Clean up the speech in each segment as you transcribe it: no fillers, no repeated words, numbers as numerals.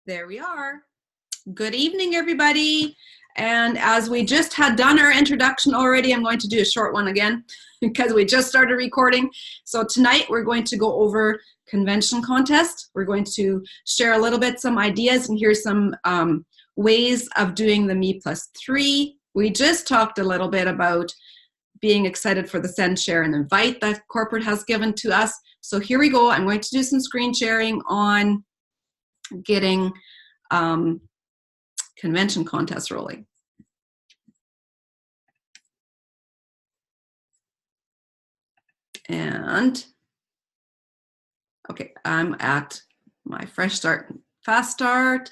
There we are. Good evening, everybody. And as we just had done our introduction already, I'm going to do a short one again because we just started recording. So tonight we're going to go over convention contest. We're going to share a little bit some ideas and here's some ways of doing the Me+3. We just talked a little bit about being excited for the send, share, and invite that corporate has given to us. So here we go. I'm going to do some screen sharing on getting convention contest rolling. And okay, I'm at my fresh start, fast start,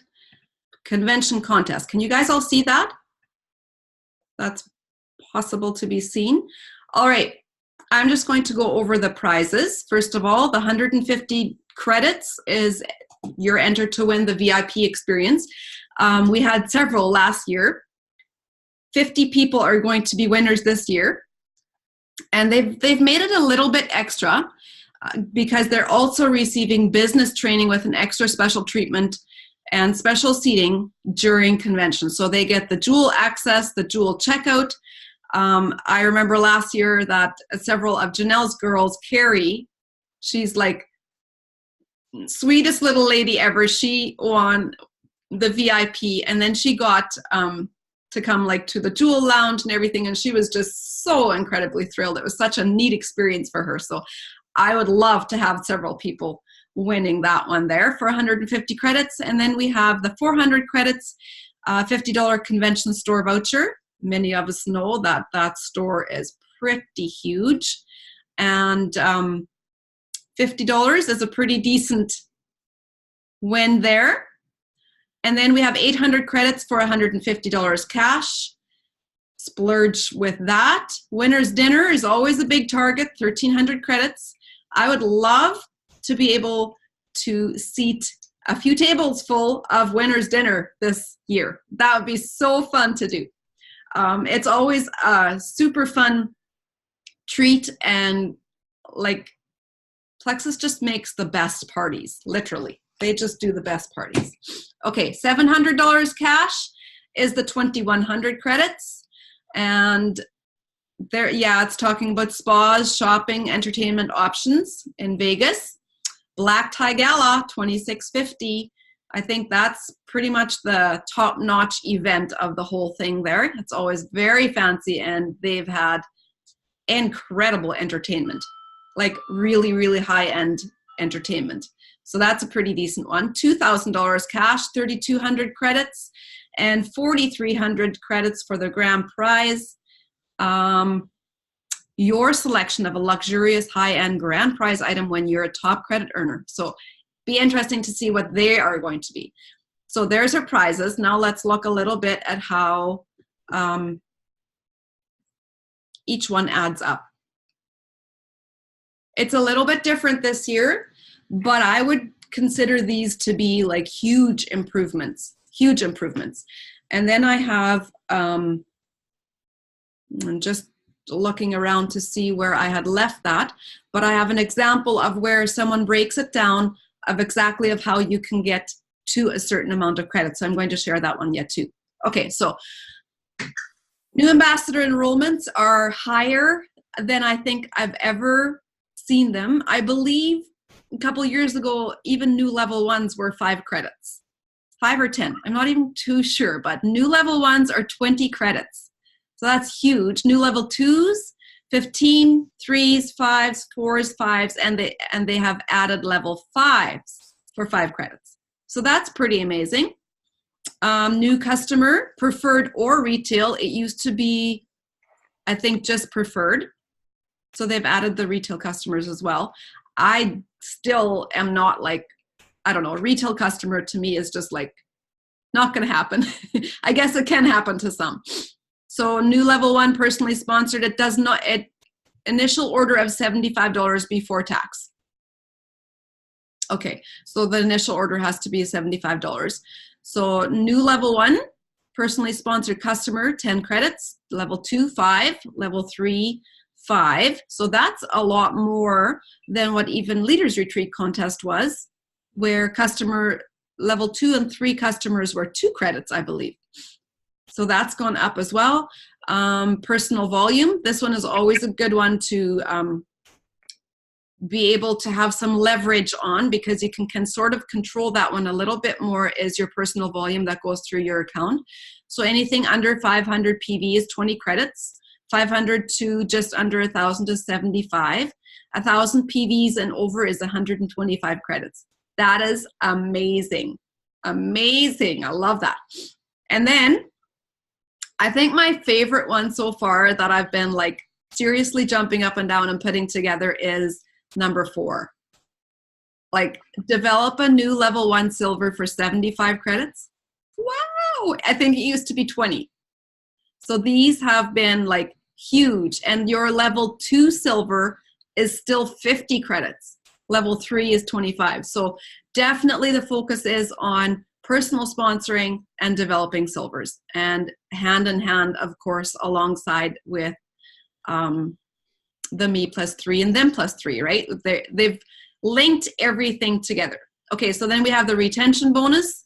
convention contest. Can you guys all see that? That's possible to be seen. All right, I'm just going to go over the prizes. First of all, the 150 credits is you're entered to win the VIP experience. We had several last year. 50 people are going to be winners this year. And they've made it a little bit extra because they're also receiving business training with an extra special treatment and special seating during convention. So they get the dual access, the dual checkout. I remember last year that several of Janelle's girls, Carrie, she's like sweetest little lady ever. She won the VIP and then she got to come like to the Jewel Lounge and everything, and she was just so incredibly thrilled. It was such a neat experience for her. So I would love to have several people winning that one there for 150 credits. And then we have the 400 credits, $50 convention store voucher. Many of us know that that store is pretty huge, and $50 is a pretty decent win there. And then we have 800 credits for $150 cash. Splurge with that. Winner's dinner is always a big target, 1,300 credits. I would love to be able to seat a few tables full of winner's dinner this year. That would be so fun to do. It's always a super fun treat, and like Plexus just makes the best parties, literally. They just do the best parties. Okay, $700 cash is the 2,100 credits. And there, yeah, it's talking about spas, shopping, entertainment options in Vegas. Black Tie Gala, $2,650. I think that's pretty much the top-notch event of the whole thing there. It's always very fancy, and they've had incredible entertainment, like really, really high-end entertainment. So that's a pretty decent one. $2,000 cash, 3,200 credits, and 4,300 credits for the grand prize. Your selection of a luxurious high-end grand prize item when you're a top credit earner. So be interesting to see what they are going to be. So there's our prizes. Now let's look a little bit at how each one adds up. It's a little bit different this year, but I would consider these to be like huge improvements. And then I have, I'm just looking around to see where I had left that, but I have an example of where someone breaks it down of exactly of how you can get to a certain amount of credit. So I'm going to share that one yet too. Okay, so new ambassador enrollments are higher than I think I've ever seen them. I believe a couple of years ago, even new level ones were 5 credits, 5 or 10. I'm not even too sure, but new level ones are 20 credits. So that's huge. New level 2s, 15, 3s, 5s, 4s, 5s, and they have added level 5s for 5 credits. So that's pretty amazing. New customer, preferred or retail. It used to be, I think, just preferred. So they've added the retail customers as well. I still am not like, I don't know, a retail customer to me is just like not going to happen. I guess it can happen to some. So new level 1 personally sponsored, it does not, initial order of $75 before tax. Okay, so the initial order has to be $75. So new level 1, personally sponsored customer, 10 credits, level 2, 5, level 3, 5. So that's a lot more than what even Leaders Retreat Contest was, where customer level 2 and 3 customers were 2 credits, I believe. So that's gone up as well. Personal volume, this one is always a good one to be able to have some leverage on, because you can sort of control that one a little bit more, is your personal volume that goes through your account. So anything under 500 PV is 20 credits, 500 to just under 1,000 to 75. 1,000 PVs and over is 125 credits. That is amazing. Amazing. I love that. And then I think my favorite one so far that I've been like seriously jumping up and down and putting together is number 4. Like, develop a new level 1 silver for 75 credits. Wow. I think it used to be 20. So these have been like huge. And your level 2 silver is still 50 credits. Level 3 is 25. So definitely the focus is on personal sponsoring and developing silvers, and hand in hand, of course, alongside with the me plus 3 and them plus 3, right? They've linked everything together. Okay, so then we have the retention bonus.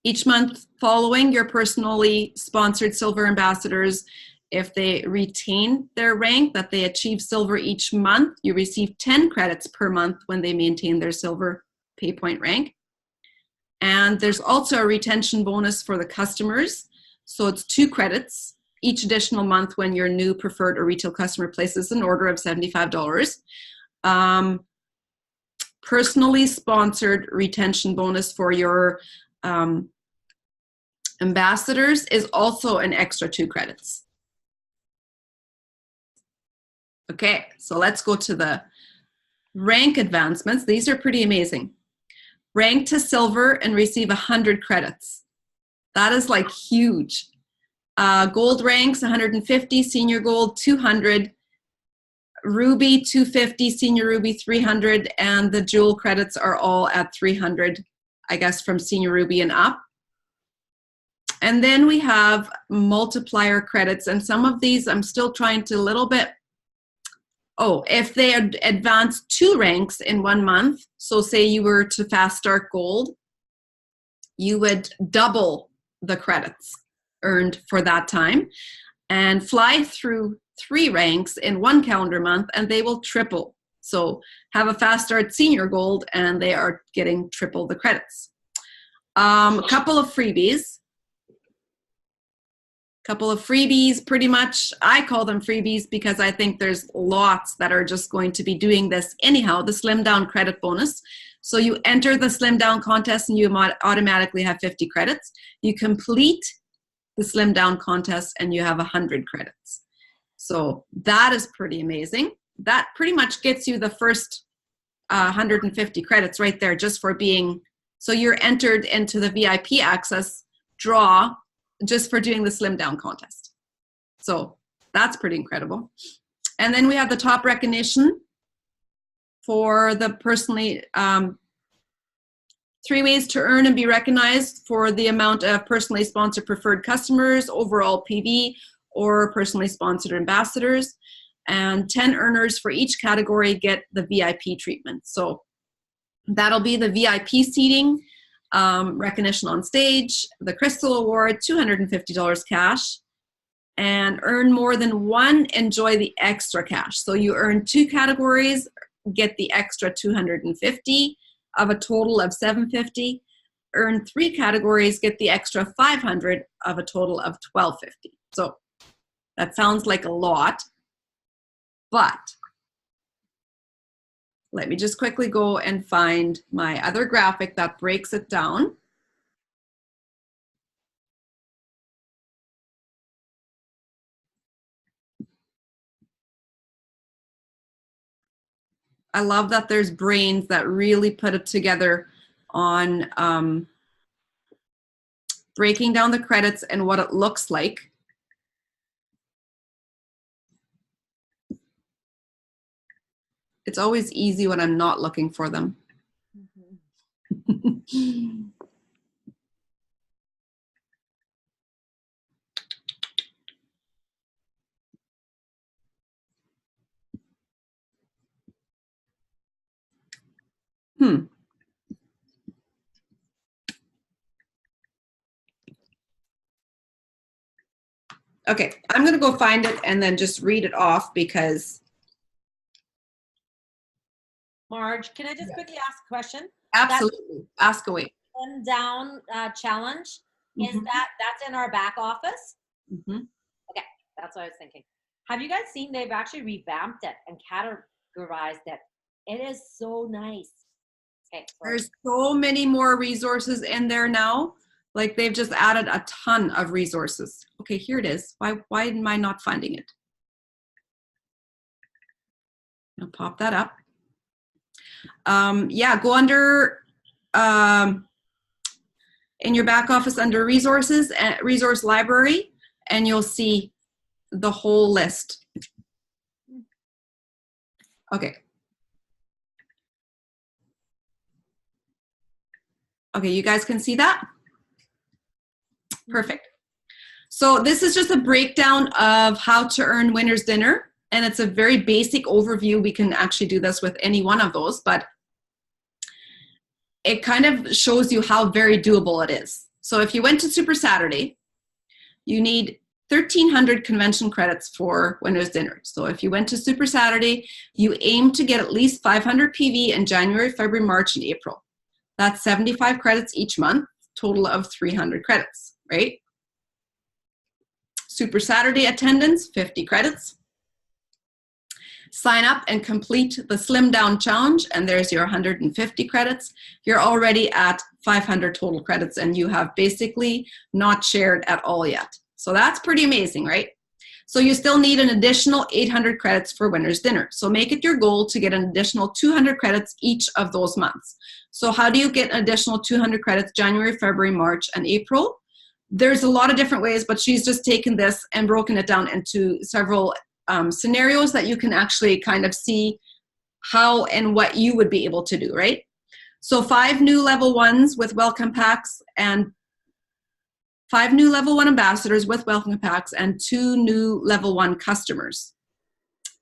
Each month following your personally sponsored silver ambassadors, if they retain their rank, that they achieve silver each month, you receive 10 credits per month when they maintain their silver pay point rank. And there's also a retention bonus for the customers. So it's 2 credits each additional month when your new preferred or retail customer places an order of $75. Personally sponsored retention bonus for your ambassadors is also an extra 2 credits. Okay, so let's go to the rank advancements. These are pretty amazing. Rank to silver and receive 100 credits. That is like huge. Gold ranks 150, senior gold 200, ruby 250, senior ruby 300, and the jewel credits are all at 300, I guess, from senior ruby and up. And then we have multiplier credits, and some of these I'm still trying to a little bit. Oh, if they advance 2 ranks in 1 month, so say you were to fast start gold, you would double the credits earned for that time, and fly through 3 ranks in 1 calendar month, and they will triple. So have a fast start senior gold, and they are getting triple the credits. A couple of freebies. Pretty much, I call them freebies because I think there's lots that are just going to be doing this anyhow. The slim down credit bonus. So you enter the slim down contest and you automatically have 50 credits. You complete the slim down contest and you have 100 credits. So that is pretty amazing. That pretty much gets you the first 150 credits right there just for being, so you're entered into the VIP access draw just for doing the slim down contest. So that's pretty incredible. And then we have the top recognition for the personally, 3 ways to earn and be recognized for the amount of personally sponsored preferred customers, overall PV, or personally sponsored ambassadors. And 10 earners for each category get the VIP treatment. So that'll be the VIP seating, recognition on stage, the Crystal Award, $250 cash, and earn more than 1, enjoy the extra cash. So you earn 2 categories, get the extra 250 of a total of 750. Earn 3 categories, get the extra 500 of a total of 1250. So that sounds like a lot, but let me just quickly go and find my other graphic that breaks it down. I love that there's brains that really put it together on breaking down the credits and what it looks like. It's always easy when I'm not looking for them. Okay, I'm going to go find it and then just read it off because. Marge, can I just quickly ask a question? Absolutely. Ask away. One down challenge, is that's in our back office? Okay, that's what I was thinking. Have you guys seen they've actually revamped it and categorized it? It is so nice. Okay, there's so many more resources in there now. Like they've just added a ton of resources. Okay, here it is. Why am I not finding it? I'll pop that up. Yeah, go under in your back office under resources and resource library, and you'll see the whole list. Okay. Okay, you guys can see that? Perfect. So this is just a breakdown of how to earn winner's dinner, and it's a very basic overview. We can actually do this with any one of those, but it kind of shows you how very doable it is. So if you went to Super Saturday, you need 1,300 convention credits for winner's dinner. So if you went to Super Saturday, you aim to get at least 500 PV in January, February, March, and April. That's 75 credits each month, total of 300 credits, right? Super Saturday attendance, 50 credits. Sign up and complete the Slim Down Challenge, and there's your 150 credits. You're already at 500 total credits, and you have basically not shared at all yet. So that's pretty amazing, right? So you still need an additional 800 credits for winner's dinner. So make it your goal to get an additional 200 credits each of those months. So how do you get an additional 200 credits January, February, March, and April? There's a lot of different ways, but she's just taken this and broken it down into several scenarios that you can actually kind of see how and what you would be able to do, right? So 5 new level 1s with welcome packs and 5 new level 1 ambassadors with welcome packs and 2 new level 1 customers.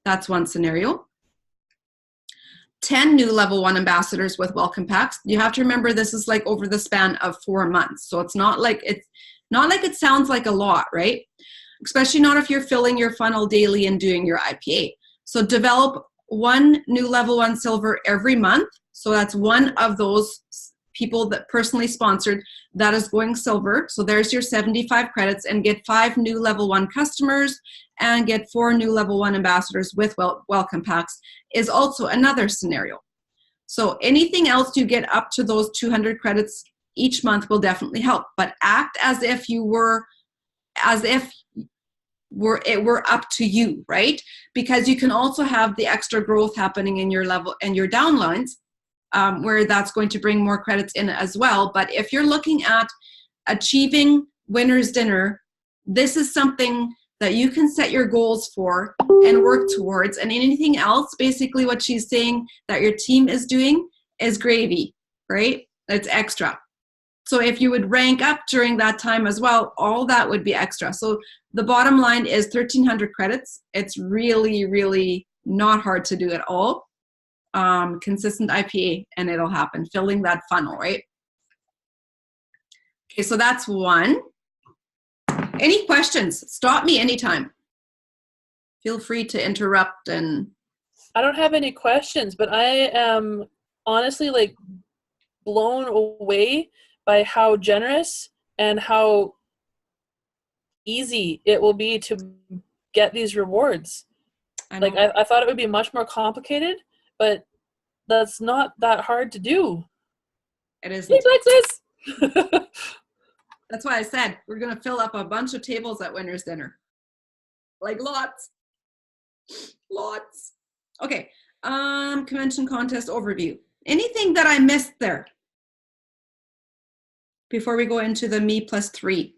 That's one scenario. 10 new level 1 ambassadors with welcome packs. You have to remember this is like over the span of 4 months. So it's not like it sounds like a lot, right? Especially not if you're filling your funnel daily and doing your IPA. So develop 1 new level 1 silver every month. So that's one of those people that personally sponsored that is going silver. So there's your 75 credits, and get 5 new level 1 customers and get 4 new level 1 ambassadors with welcome packs is also another scenario. So anything else you get up to those 200 credits each month will definitely help, but act as if it were up to you, right? Because you can also have the extra growth happening in your level and your downlines, where that's going to bring more credits in as well. But if you're looking at achieving winner's dinner, this is something that you can set your goals for and work towards. And anything else, basically what she's saying that your team is doing is gravy, right? It's extra. So if you would rank up during that time as well, all that would be extra. So the bottom line is 1,300 credits. It's really, really not hard to do at all. Consistent IPA, and it'll happen. Filling that funnel, right? Okay, so that's one. Any questions? Stop me anytime. Feel free to interrupt. And I don't have any questions, but I am honestly like blown away by how generous and how easy it will be to get these rewards. Like I thought it would be much more complicated, but that's not that hard to do. It is. Texas. That's why I said we're going to fill up a bunch of tables at winner's dinner. Like lots. Lots. Okay. Convention contest overview. Anything that I missed there before we go into the me plus 3?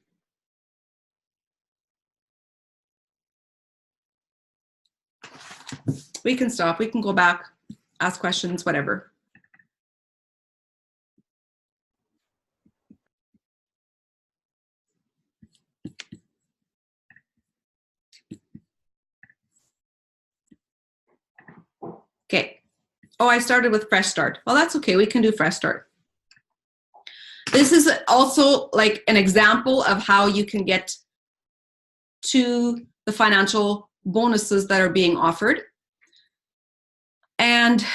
We can stop. We can go back, ask questions, whatever. Okay. Oh, I started with fresh start. Well, that's okay. We can do fresh start. This is also like an example of how you can get to the financial bonuses that are being offered. And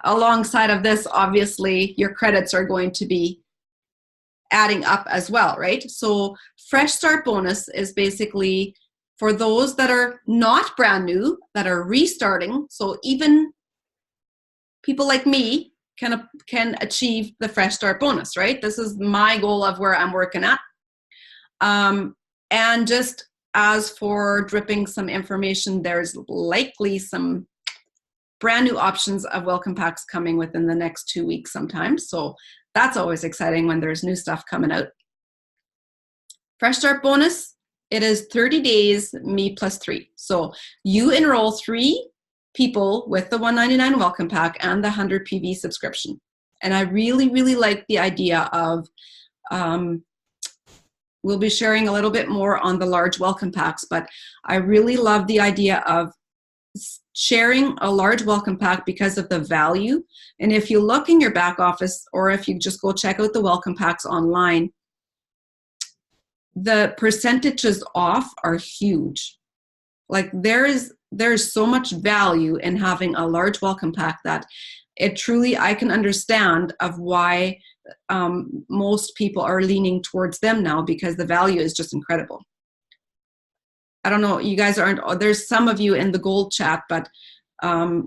alongside of this, obviously, your credits are going to be adding up as well, right? So Fresh Start bonus is basically for those that are not brand new, that are restarting. So even people like me can achieve the Fresh Start bonus, right? This is my goal of where I'm working at. And just as for dripping some information, there's likely some brand new options of welcome packs coming within the next 2 weeks sometimes. So that's always exciting when there's new stuff coming out. Fresh Start bonus, it is 30 days, me plus 3. So you enroll 3 people with the $199 welcome pack and the 100 PV subscription. And I really, really like the idea of, we'll be sharing a little bit more on the large welcome packs, but I really love the idea of sharing a large welcome pack because of the value. And if you look in your back office, or if you just go check out the welcome packs online, the percentages off are huge. Like there's so much value in having a large welcome pack that it truly, I can understand of why most people are leaning towards them now, because the value is just incredible. I don't know, you guys aren't, there's some of you in the gold chat, but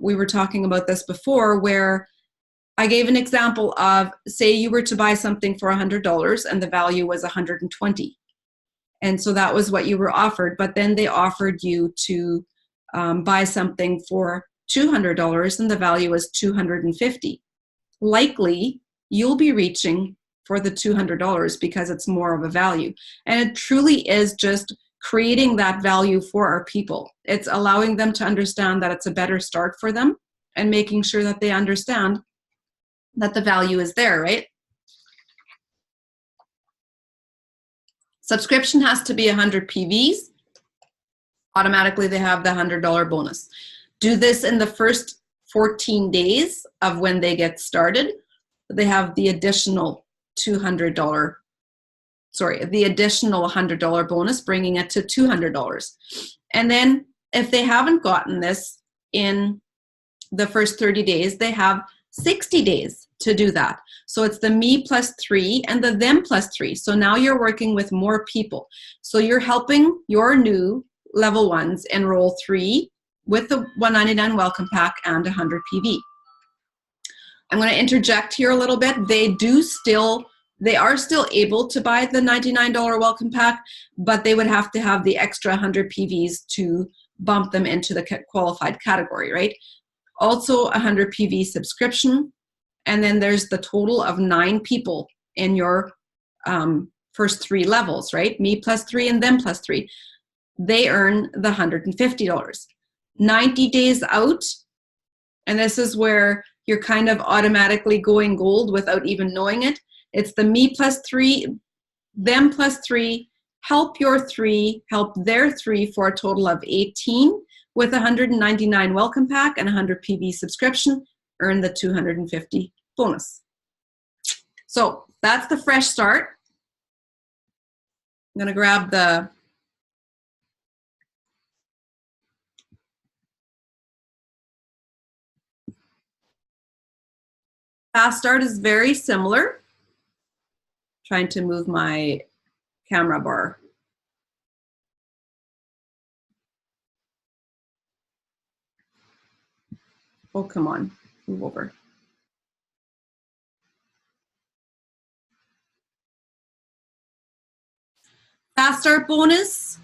we were talking about this before, where I gave an example of, say you were to buy something for $100 and the value was $120. And so that was what you were offered, but then they offered you to buy something for $200 and the value was $250. Likely, you'll be reaching for the $200 because it's more of a value. And it truly is just creating that value for our people. It's allowing them to understand that it's a better start for them and making sure that they understand that the value is there, right? Subscription has to be 100 PVs. Automatically, they have the $100 bonus. Do this in the first 14 days of when they get started. They have the additional $100 bonus, bringing it to $200. And then if they haven't gotten this in the first 30 days, they have 60 days to do that. So it's the me plus 3 and the them plus 3. So now you're working with more people. So you're helping your new level 1s enroll 3 with the $199 welcome pack and 100 PV. I'm going to interject here a little bit. They are still able to buy the $99 welcome pack, but they would have to have the extra 100 PVs to bump them into the qualified category, right? Also 100 PV subscription. And then there's the total of 9 people in your first 3 levels, right? Me plus 3 and them plus 3. They earn the $150. 90 days out, and this is where you're kind of automatically going gold without even knowing it. It's the me plus 3, them plus 3, help your 3, help their 3 for a total of 18 with $199 welcome pack and 100 PV subscription, earn the $250 bonus. So that's the Fresh Start. I'm going to grab the Fast Start is very similar. Trying to move my camera bar. Oh, come on, move over. Fast Start bonus,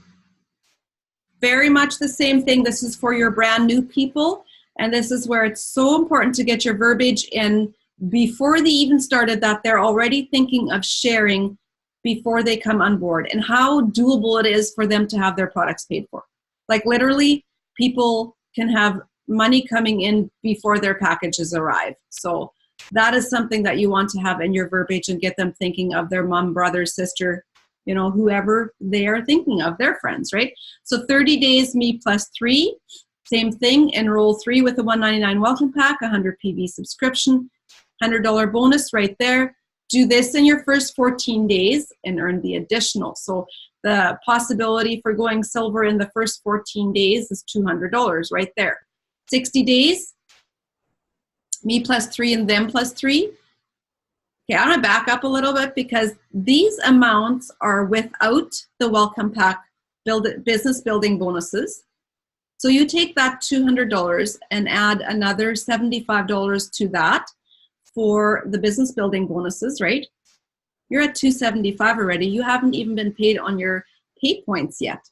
very much the same thing. This is for your brand new people, and this is where it's so important to get your verbiage in before they even started, that they're already thinking of sharing before they come on board, and how doable it is for them to have their products paid for. Like literally, people can have money coming in before their packages arrive. So that is something that you want to have in your verbiage and get them thinking of their mom, brother, sister, you know, whoever they are thinking of, their friends, right? So 30 days, me plus 3, same thing, enroll 3 with a $199 welcome pack, 100 PV subscription, $100 bonus right there. Do this in your first 14 days and earn the additional. So The possibility for going silver in the first 14 days is $200 right there. 60 days, me plus 3 and them plus 3. Okay, I'm gonna back up a little bit because these amounts are without the welcome pack business building bonuses. So you take that $200 and add another $75 to that for the business building bonuses, right? You're at $275 already. You haven't even been paid on your pay points yet.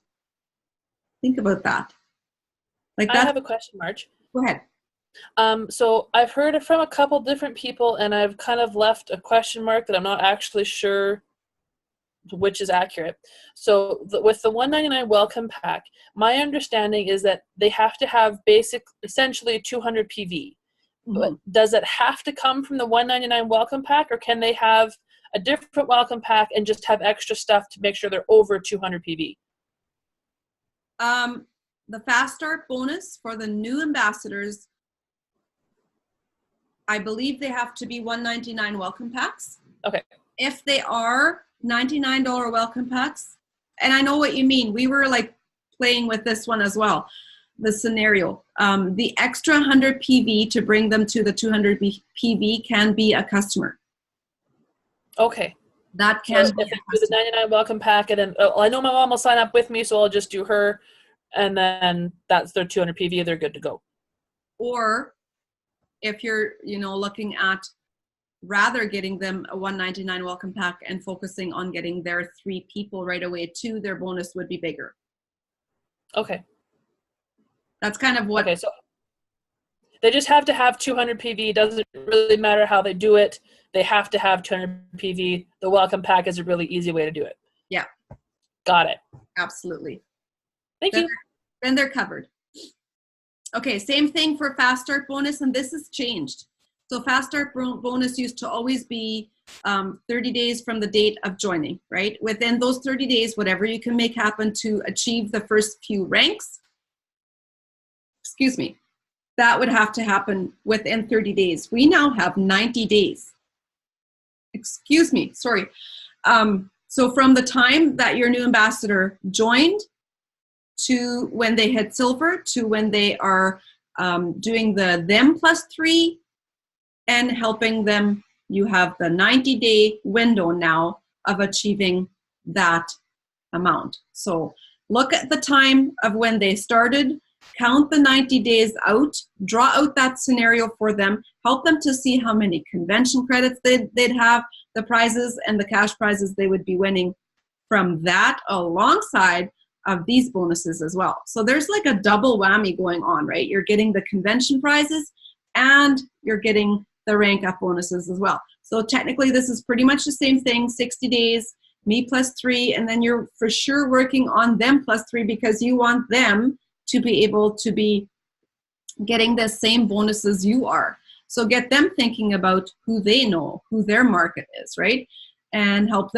Think about that. Like that. I have a question, Marge. Go ahead. So I've heard it from a couple different people, and I've kind of left a question mark that I'm not actually sure which is accurate. So with the $199 welcome pack, my understanding is that they have to have essentially 200 PV. But does it have to come from the $199 welcome pack, or can they have a different welcome pack and just have extra stuff to make sure they're over 200 PV? The Fast Start bonus for the new ambassadors, I believe they have to be $199 welcome packs. Okay. If they are $99 welcome packs, and I know what you mean. We were like playing with this one as well. The scenario, the extra 100 PV to bring them to the 200 PV can be a customer. Okay. That can so be if I do the 99 welcome pack, and then I know my mom will sign up with me, so I'll just do her, and then that's their 200 PV. They're good to go. Or if you're, looking at rather getting them a $199 welcome pack and focusing on getting their 3 people right away too, their bonus would be bigger. Okay. That's kind of what. Okay, so they just have to have 200 PV. Doesn't really matter how they do it. They have to have 200 PV. The welcome pack is a really easy way to do it. Yeah. Got it. Absolutely. Thank you. Then they're covered. Okay, same thing for Fast Start bonus, and this has changed. So Fast Start bonus used to always be 30 days from the date of joining, right? Within those 30 days, whatever you can make happen to achieve the first few ranks, that would have to happen within 30 days. We now have 90 days. So from the time that your new ambassador joined to when they hit silver to when they are doing the them plus 3 and helping them, you have the 90-day window now of achieving that amount. So look at the time of when they started, count the 90 days out, draw out that scenario for them, help them to see how many convention credits they'd have, the prizes and the cash prizes they would be winning from that alongside of these bonuses as well. So there's like a double whammy going on, right? You're getting the convention prizes and you're getting the rank up bonuses as well. So technically this is pretty much the same thing, 60 days, me plus 3, and then you're for sure working on them plus 3 because you want them to be able to be getting the same bonuses you are. So get them thinking about who they know, who their market is, right? And help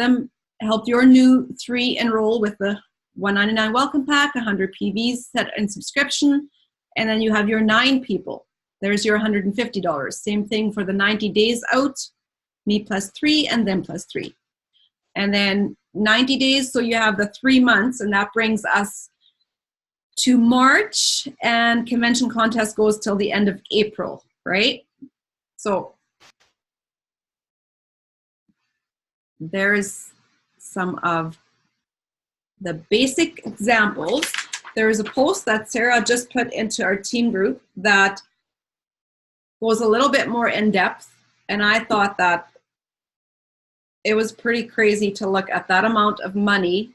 your new 3 enroll with the $199 welcome pack, 100 PVs set in subscription, and then you have your 9 people. There's your $150. Same thing for the 90 days out, me plus 3 and them plus 3. And then 90 days, so you have the 3 months, and that brings us to March, and convention contest goes till the end of April, right? So there's some of the basic examples. There is a post that Sarah just put into our team group that goes a little bit more in depth, and I thought that it was pretty crazy to look at that amount of money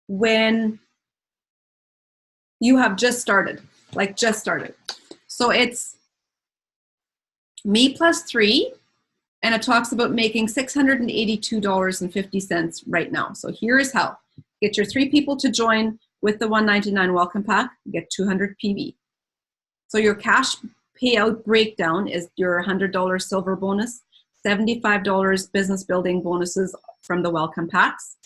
when you have just started. So it's me plus 3, and it talks about making $682.50 right now. So here's how. Get your 3 people to join with the $199 welcome pack, get 200 PV. So your cash payout breakdown is your $100 silver bonus, $75 business building bonuses from the welcome packs,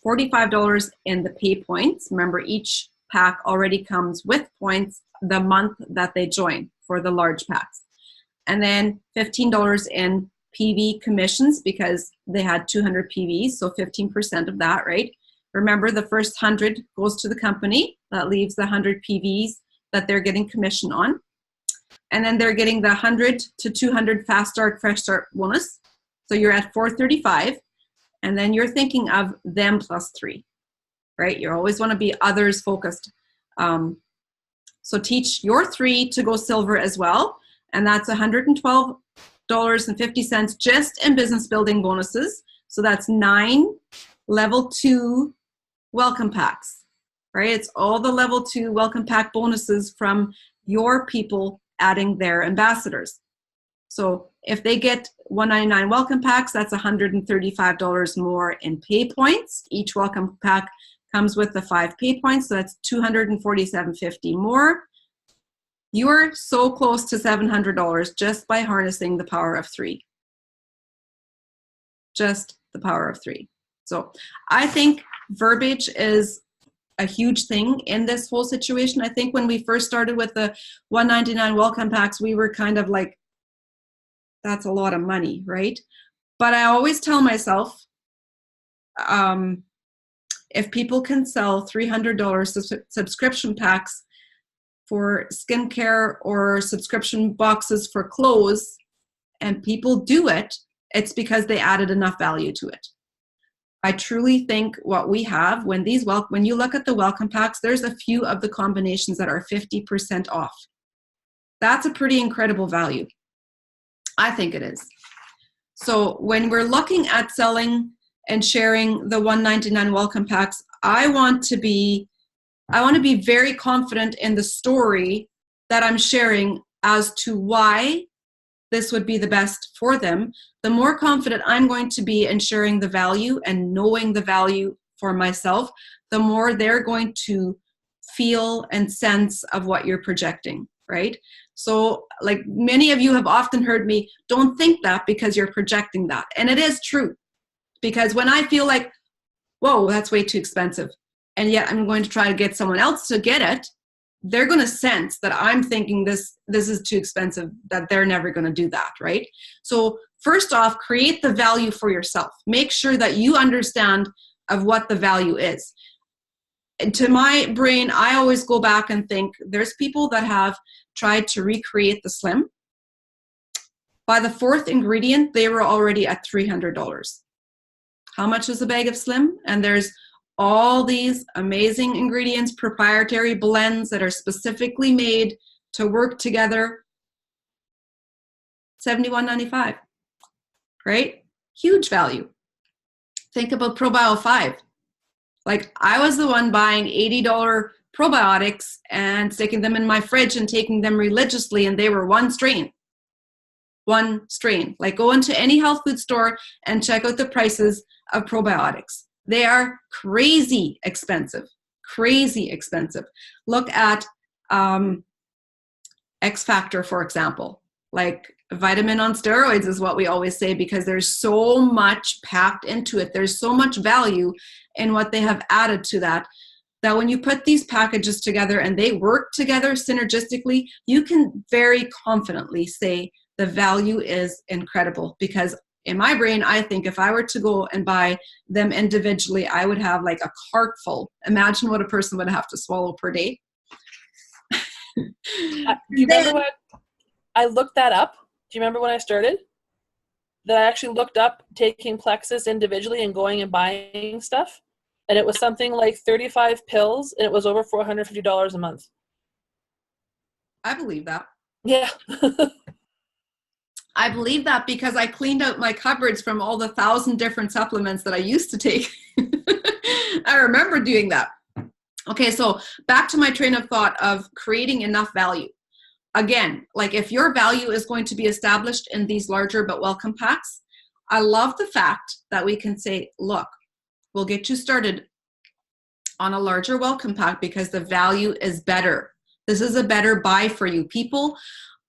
$45 in the pay points. Remember, each pack already comes with points the month that they join for the large packs. And then $15 in PV commissions because they had 200 PVs, so 15% of that, right? Remember, the first 100 goes to the company. That leaves the 100 PVs that they're getting commission on. And then they're getting the 100 to 200 fast start, fresh start bonus. So you're at 435. And then you're thinking of them plus 3, right? You always want to be others focused. So teach your 3 to go silver as well. And that's $112.50 just in business building bonuses. So that's 9 level 2 welcome packs, right? It's all the level 2 welcome pack bonuses from your people adding their ambassadors. So if they get 199 welcome packs, that's $135 more in pay points. Each welcome pack comes with the 5 pay points, so that's $247.50 more. You are so close to $700 just by harnessing the power of 3. Just the power of 3. So I think verbiage is a huge thing in this whole situation. I think when we first started with the 199 welcome packs, we were kind of like, that's a lot of money, right? But I always tell myself, if people can sell $300 subscription packs for skincare or subscription boxes for clothes, and people do it, it's because they added enough value to it. I truly think what we have, when you look at the welcome packs, there's a few of the combinations that are 50% off. That's a pretty incredible value. I think it is. So when we're looking at selling and sharing the 199 welcome packs, I want to be very confident in the story that I'm sharing as to why this would be the best for them. The more confident I'm going to be in sharing the value and knowing the value for myself, the more they're going to feel and sense of what you're projecting, right? So like many of you have often heard me, don't think that because you're projecting that. And it is true. Because when I feel like, whoa, that's way too expensive, and yet I'm going to try to get someone else to get it, they're going to sense that I'm thinking this is too expensive, that they're never going to do that, right? So first off, create the value for yourself. Make sure that you understand of what the value is. And to my brain, I always go back and think there's people that have tried to recreate the Slim. By the 4th ingredient, they were already at $300. How much is a bag of Slim? And there's all these amazing ingredients, proprietary blends that are specifically made to work together. $71.95, right? Huge value. Think about ProBio 5. Like I was the one buying $80 probiotics and sticking them in my fridge and taking them religiously, and they were one strain. Like go into any health food store and check out the prices of probiotics. They are crazy expensive. Look at X Factor, for example. Like vitamin on steroids is what we always say, because there's so much packed into it. There's so much value in what they have added to that, that when you put these packages together and they work together synergistically, you can very confidently say the value is incredible. Because in my brain, I think if I were to go and buy them individually, I would have like a cart full. Imagine what a person would have to swallow per day. You remember what I looked that up? Do you remember when I started? That I actually looked up taking Plexus individually and going and buying stuff. And it was something like 35 pills, and it was over $450 a month. I believe that. Yeah. I believe that because I cleaned out my cupboards from all the 1,000 different supplements that I used to take. I remember doing that. Okay, so back to my train of thought of creating enough value. Again, like if your value is going to be established in these larger but welcome packs, I love the fact that we can say, look, we'll get you started on a larger welcome pack because the value is better. This is a better buy for you. People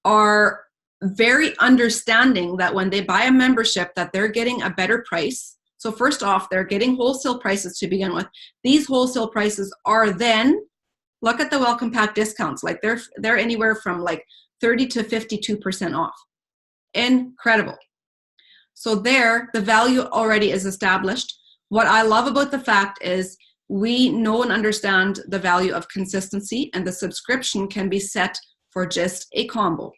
are very understanding that when they buy a membership that they're getting a better price. So first off, they're getting wholesale prices to begin with. These wholesale prices are then, look at the welcome pack discounts. Like they're anywhere from like 30 to 52% off. Incredible. So there, the value already is established. What I love about the fact is we know and understand the value of consistency, and the subscription can be set for just a combo,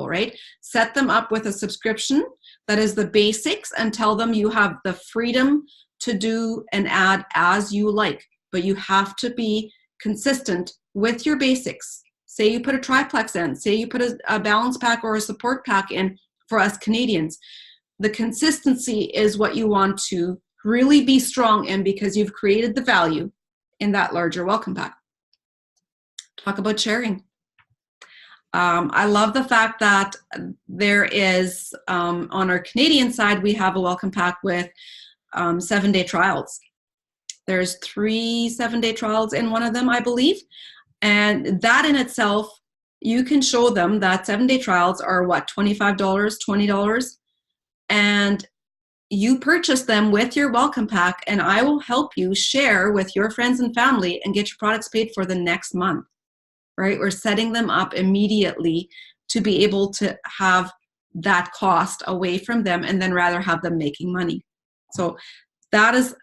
right? Set them up with a subscription that is the basics and tell them you have the freedom to do and add as you like, but you have to be consistent with your basics. Say you put a triplex in, say you put a balance pack or a support pack in for us Canadians. The consistency is what you want to really be strong in, because you've created the value in that larger welcome pack. Talk about sharing. I love the fact that there is, on our Canadian side, we have a welcome pack with 7-day trials. There's 3 7-day trials in one of them, I believe. And that in itself, you can show them that 7-day trials are what, $25, $20? And you purchase them with your welcome pack, and I will help you share with your friends and family and get your products paid for the next month, right? We're setting them up immediately to be able to have that cost away from them and then rather have them making money. So that is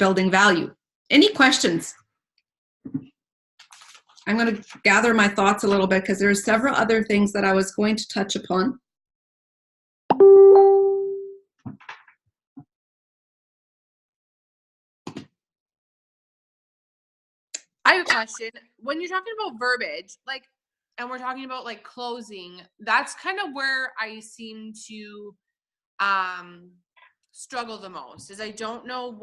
building value. Any questions? I'm going to gather my thoughts a little bit because there are several other things that I was going to touch upon. I have a question. When you're talking about verbiage, like, and we're talking about like closing, that's kind of where I seem to struggle the most, is I don't know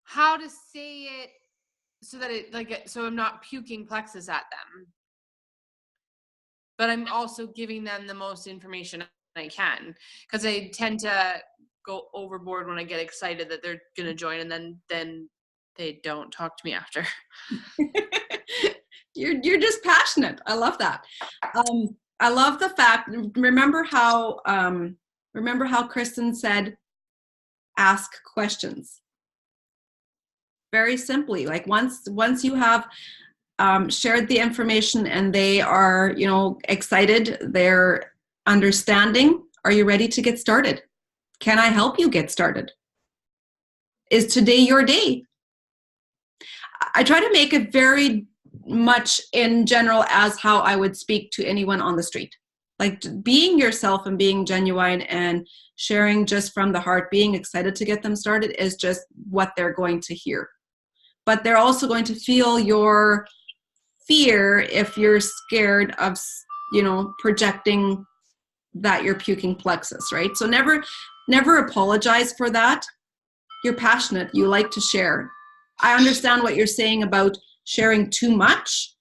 how to say it so that it, like, so I'm not puking plexus at them, but I'm also giving them the most information I can, because I tend to go overboard when I get excited that they're going to join, and then they don't talk to me after. You're just passionate. I love that. I love the fact, remember how Kristen said, ask questions. Very simply, like once you have shared the information and they are, excited, they're understanding, are you ready to get started? Can I help you get started? Is today your day? I try to make it very much in general as how I would speak to anyone on the street. Like being yourself and being genuine and sharing just from the heart, being excited to get them started is just what they're going to hear. But they're also going to feel your fear if you're scared of, projecting that you're puking plexus, right? So never apologize for that. You're passionate. You like to share. I understand what you're saying about sharing too much.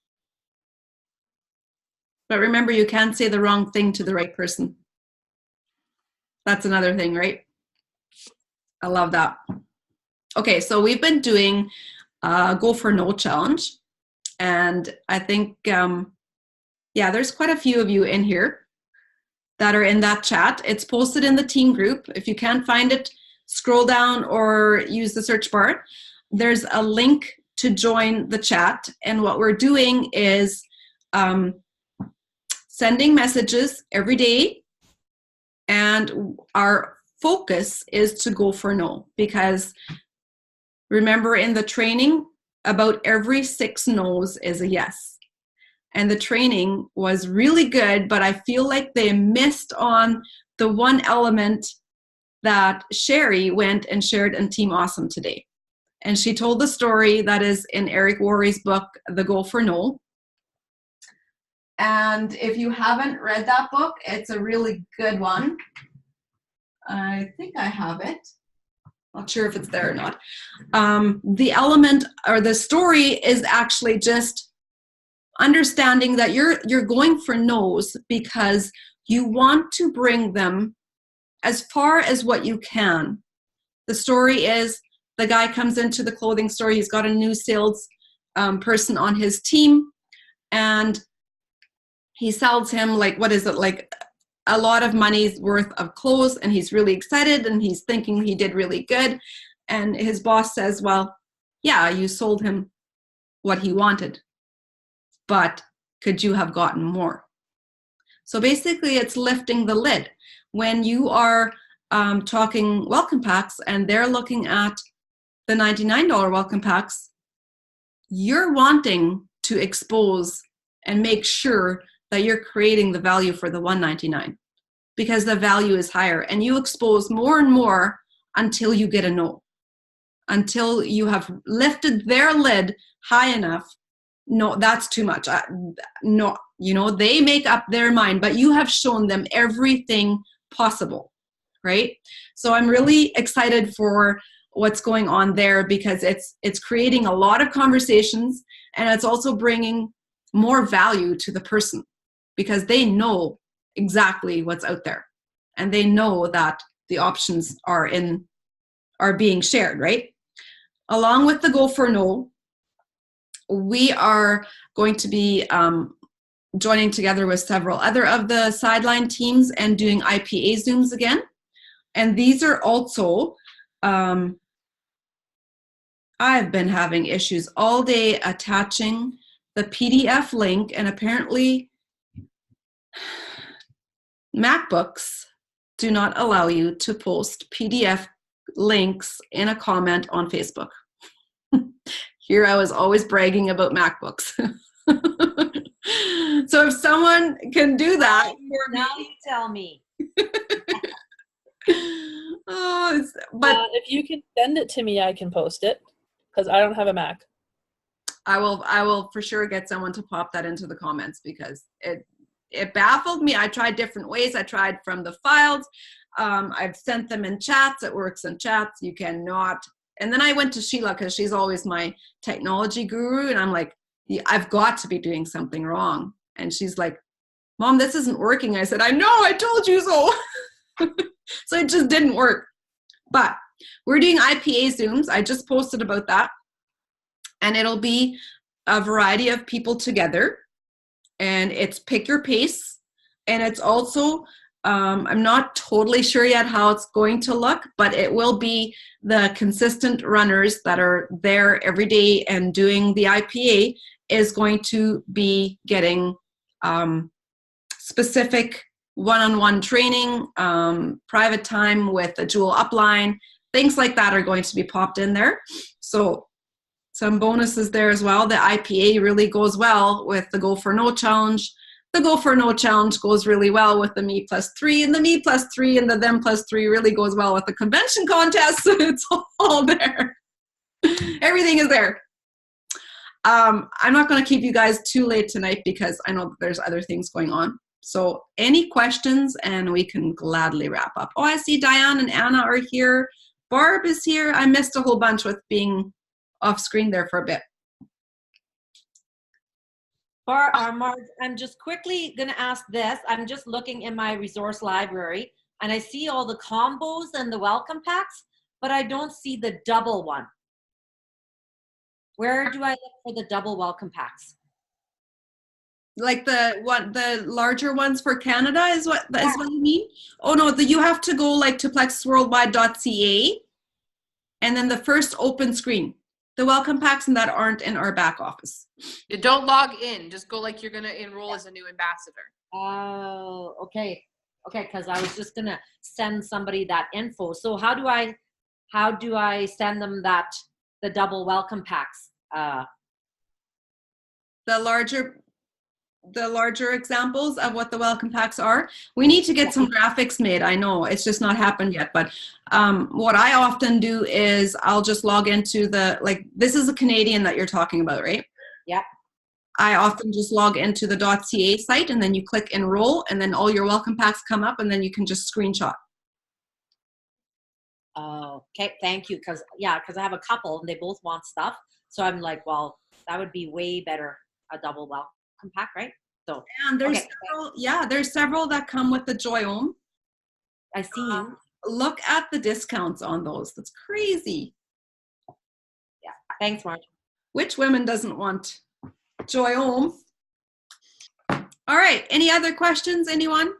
But remember, you can't say the wrong thing to the right person. That's another thing, right? I love that. Okay, so we've been doing Go for No challenge. And I think, there's quite a few of you in here that are in that chat. It's posted in the team group. If you can't find it, scroll down or use the search bar. There's a link to join the chat. And what we're doing is sending messages every day. And our focus is to go for no, because remember in the training, about every 6 no's is a yes. And the training was really good, but I feel like they missed on the one element that Sherry went and shared in Team Awesome today. And she told the story that is in Eric Worre's book, The Go for No. And if you haven't read that book, it's a really good one. I think I have it. Not sure if it's there or not. The element or the story is actually just understanding that you're going for no's because you want to bring them as far as what you can. The story is the guy comes into the clothing store. He's got a new sales person on his team, and he sells him like a lot of money's worth of clothes, and he's really excited and he's thinking he did really good. And his boss says, well, yeah, you sold him what he wanted, but could you have gotten more? So basically it's lifting the lid. When you are talking welcome packs and they're looking at the $99 welcome packs, you're wanting to expose and make sure that you're creating the value for the $199 because the value is higher, and you expose more and more until you get a no, until you have lifted their lid high enough. No, that's too much. No, you know, they make up their mind, but you have shown them everything possible, right? So I'm really excited for what's going on there because it's creating a lot of conversations, and it's also bringing more value to the person because they know exactly what's out there, and they know that the options are being shared, right? Along with the Go for No, we are going to be joining together with several other of the sideline teams and doing IPA Zooms again. And these are also, I've been having issues all day attaching the PDF link, and apparently MacBooks do not allow you to post PDF links in a comment on Facebook. Here I was always bragging about MacBooks. So if someone can do that for me. Now you tell me. But if you can send it to me, I can post it because I don't have a Mac. I will for sure get someone to pop that into the comments because it baffled me. I tried different ways. I tried from the files. I've sent them in chats. It works in chats. You cannot. And then I went to Sheila because she's always my technology guru. And I'm like, I've got to be doing something wrong. And she's like, Mom, this isn't working. I said, I know, I told you so. So it just didn't work. But we're doing IPA Zooms. I just posted about that. And it'll be a variety of people together. And it's pick your pace. And it's also, I'm not totally sure yet how it's going to look, but it will be the consistent runners that are there every day and doing the IPA is going to be getting specific one-on-one training, private time with a dual upline, things like that are going to be popped in there. So some bonuses there as well. The IPA really goes well with the Go for No challenge. The Go for No challenge goes really well with the Me+3, and the Me+3 and the Them+3 really goes well with the convention contest. So it's all there. Everything is there. I'm not going to keep you guys too late tonight because I know that there's other things going on. So any questions and we can gladly wrap up. Oh, I see Diane and Anna are here. Barb is here. I missed a whole bunch with being off screen there for a bit. Marge, I'm just quickly going to ask this. I'm just looking in my resource library and I see all the combos and the welcome packs, but I don't see the double one. Where do I look for the double welcome packs? Like the larger ones for Canada is what you mean? Oh no, you have to go like to plexusworldwide.ca and then the first open screen. The welcome packs and that aren't in our back office. You don't log in. Just go like you're going to enroll as a new ambassador. Oh, okay. Okay, because I was just going to send somebody that info. So how do I send them the double welcome packs? The larger examples of what the welcome packs are. We need to get some graphics made. I know it's just not happened yet, but what I often do is I'll just log into this is a Canadian that you're talking about, right? Yeah. I often just log into the .ca site and then you click enroll and then all your welcome packs come up and then you can just screenshot. Okay, thank you. Because I have a couple and they both want stuff. So I'm like, well, that would be way better, a double welcome pack, right? So and there's there's several that come with the Joyome. I see. Look at the discounts on those. That's crazy. Yeah, thanks, Marge. Which women doesn't want Joyome? All right, any other questions, anyone?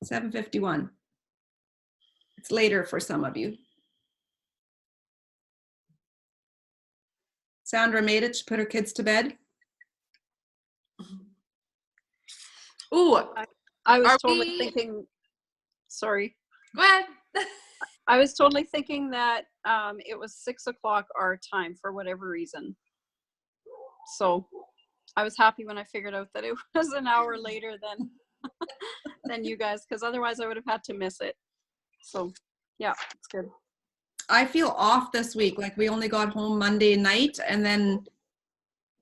7:51. It's later for some of you. Sandra made it. She put her kids to bed. Ooh, I was totally thinking. Sorry. Go ahead. I was totally thinking that it was 6 o'clock our time for whatever reason. So I was happy when I figured out that it was an hour later than than you guys, because otherwise I would have had to miss it. So yeah, it's good. I feel off this week. Like we only got home Monday night, and then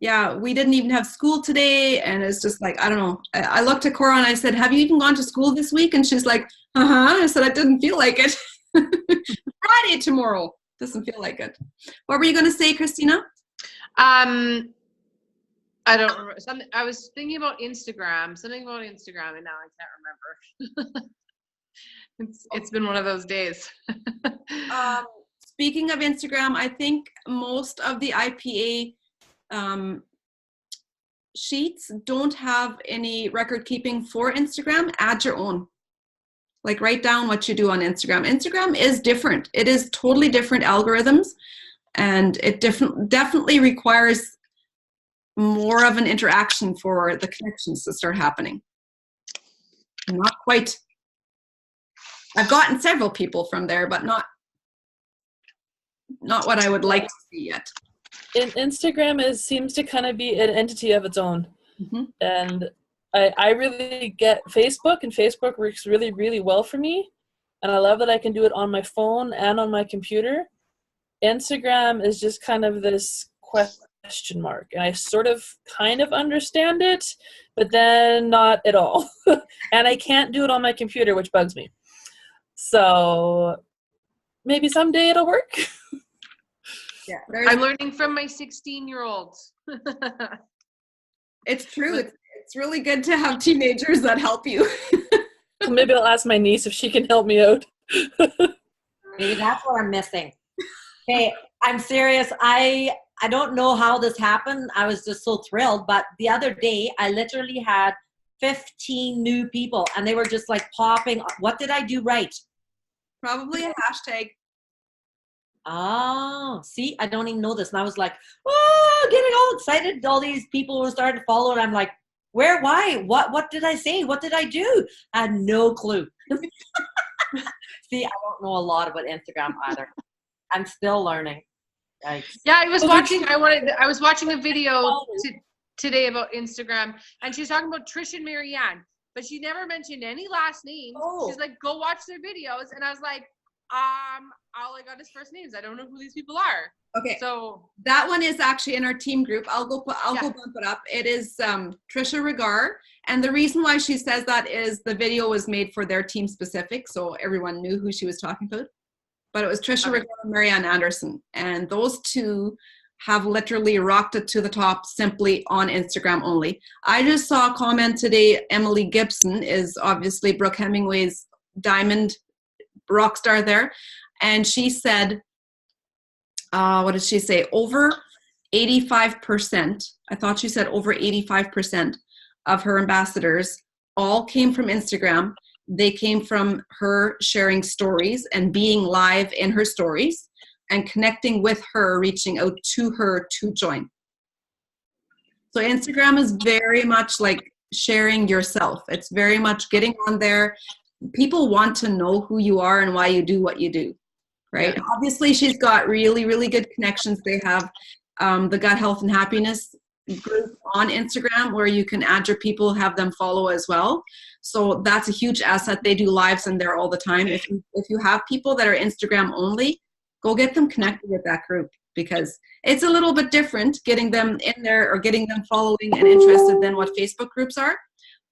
yeah, we didn't even have school today, and it's just like, I don't know. I looked at Cora and I said, have you even gone to school this week? And she's like, uh-huh. I said, I didn't feel like it. Friday tomorrow. Doesn't feel like it. What were you going to say, Christina? I don't remember. I was thinking about Instagram, something about Instagram, and now I can't remember. It's been one of those days. Speaking of Instagram, I think most of the IPA sheets don't have any record keeping for Instagram. Add your own. Like write down what you do on Instagram. Instagram is different. It is totally different algorithms, and it definitely requires more of an interaction for the connections to start happening. Not quite. I've gotten several people from there, but not what I would like to see yet. Instagram seems to kind of be an entity of its own. Mm-hmm. And I really get Facebook, and Facebook works really, really well for me. And I love that I can do it on my phone and on my computer. Instagram is just kind of this question mark. And I sort of kind of understand it, but then not at all. And I can't do it on my computer, which bugs me. So maybe someday it'll work. Yeah, I'm learning from my 16-year-olds. It's true. It's really good to have teenagers that help you. Maybe I'll ask my niece if she can help me out. Maybe that's what I'm missing. Hey, I'm serious. I don't know how this happened. I was just so thrilled. But the other day, I literally had 15 new people, and they were just like popping. What did I do right? Probably a hashtag. Oh, see, I don't even know this. And I was like, oh, getting all excited. All these people were starting to follow, and I'm like, where, why, what did I say? What did I do? I had no clue. See, I don't know a lot about Instagram either. I'm still learning. Yikes. Yeah, I was watching a video today about Instagram, and she's talking about Trish and Marianne, but she never mentioned any last names. Oh. She's like, go watch their videos, and I was like, all I got is first names. I don't know who these people are. Okay. So that one is actually in our team group. I'll go bump it up. It is Trisha Regar, and the reason why she says that is the video was made for their team specific, so everyone knew who she was talking about. But it was Trisha Regar and Marianne Anderson, and those two have literally rocked it to the top simply on Instagram only. I just saw a comment today. Emily Gibson is obviously Brooke Hemingway's diamond rock star there, and she said, what did she say? Over 85%. I thought she said over 85% of her ambassadors all came from Instagram. They came from her sharing stories and being live in her stories and connecting with her, reaching out to her to join. So Instagram is very much like sharing yourself. It's very much getting on there. People want to know who you are and why you do what you do, right? Yeah. Obviously, she's got really, really good connections. They have the Gut Health and Happiness group on Instagram where you can add your people, have them follow as well. So that's a huge asset. They do lives in there all the time. If you have people that are Instagram only, go get them connected with that group, because it's a little bit different getting them in there or getting them following and interested than what Facebook groups are.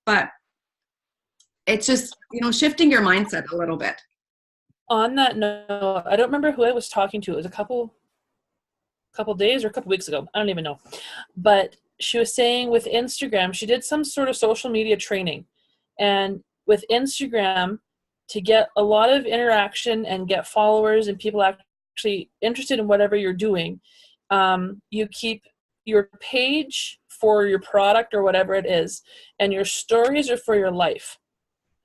But it's just, shifting your mindset a little bit. On that note, I don't remember who I was talking to. It was a couple days or a couple weeks ago. I don't even know. But she was saying with Instagram, she did some sort of social media training. And with Instagram, to get a lot of interaction and get followers and people actually interested in whatever you're doing, you keep your page for your product or whatever it is, and your stories are for your life.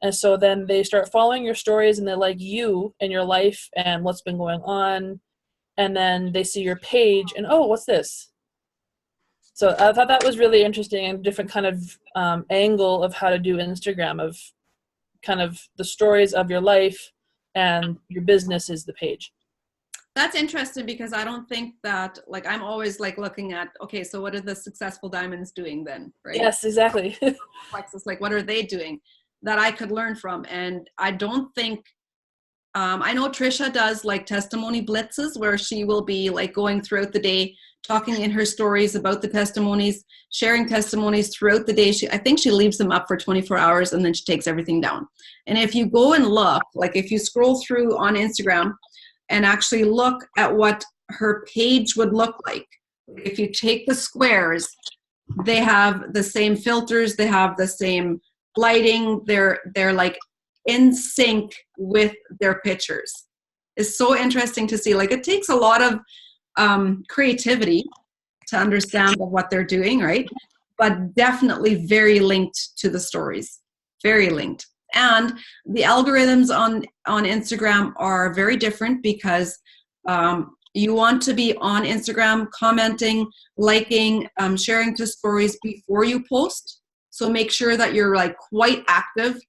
And so then they start following your stories and they like you and your life and what's been going on. And then they see your page and, oh, what's this? So I thought that was really interesting and different kind of angle of how to do Instagram, of kind of the stories of your life and your business is the page. That's interesting because I don't think that, like, I'm always like looking at, okay, so what are the successful diamonds doing then, right? Yes, exactly. Plexus, like, what are they doing that I could learn from? And I don't think, I know Trisha does like testimony blitzes where she will be like going throughout the day, talking in her stories about the testimonies, sharing testimonies throughout the day. I think she leaves them up for 24 hours and then she takes everything down. And if you go and look, like if you scroll through on Instagram and actually look at what her page would look like, if you take the squares, they have the same filters, they have the same lighting, they're like in sync with their pictures. It's so interesting to see. Like, it takes a lot of creativity to understand what they're doing, right? But definitely very linked to the stories, very linked. And the algorithms on Instagram are very different because you want to be on Instagram commenting, liking, sharing to stories before you post. So make sure that you're like quite active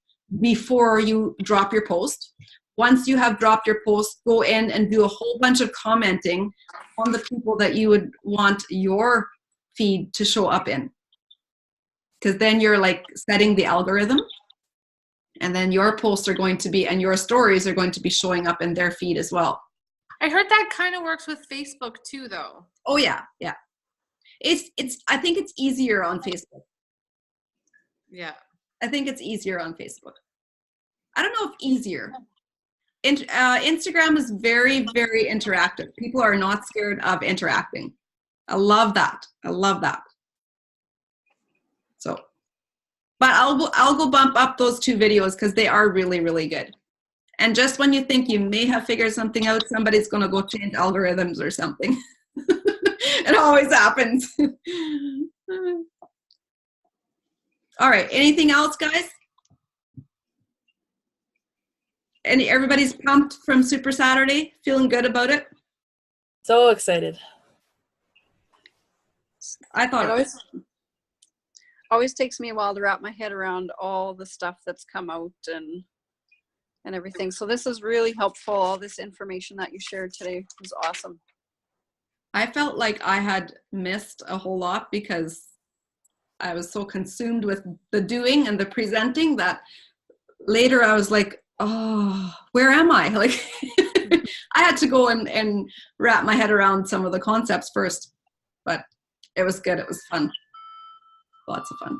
before you drop your post. Once you have dropped your post, go in and do a whole bunch of commenting on the people that you would want your feed to show up in. Because then you're like setting the algorithm. And then your posts are going to be, and your stories are going to be showing up in their feed as well. I heard that kind of works with Facebook too, though. Oh yeah, yeah. I think it's easier on Facebook. Yeah. I think it's easier on Facebook. I don't know if easier. Instagram is very, very interactive. People are not scared of interacting. I love that. I love that. So, but I'll go bump up those 2 videos because they are really, really good. And just when you think you may have figured something out, somebody's going to go change algorithms or something. It always happens. All right. Anything else, guys? Everybody's pumped from Super Saturday? Feeling good about it? So excited. I thought It always takes me a while to wrap my head around all the stuff that's come out and everything. So this is really helpful. All this information that you shared today was awesome. I felt like I had missed a whole lot because I was so consumed with the doing and the presenting that later I was like, oh, where am I? Like, I had to go and wrap my head around some of the concepts first, but it was good. It was fun. Lots of fun.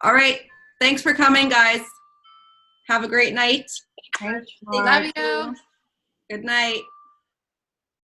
All right. Thanks for coming, guys. Have a great night. Love you. Good night.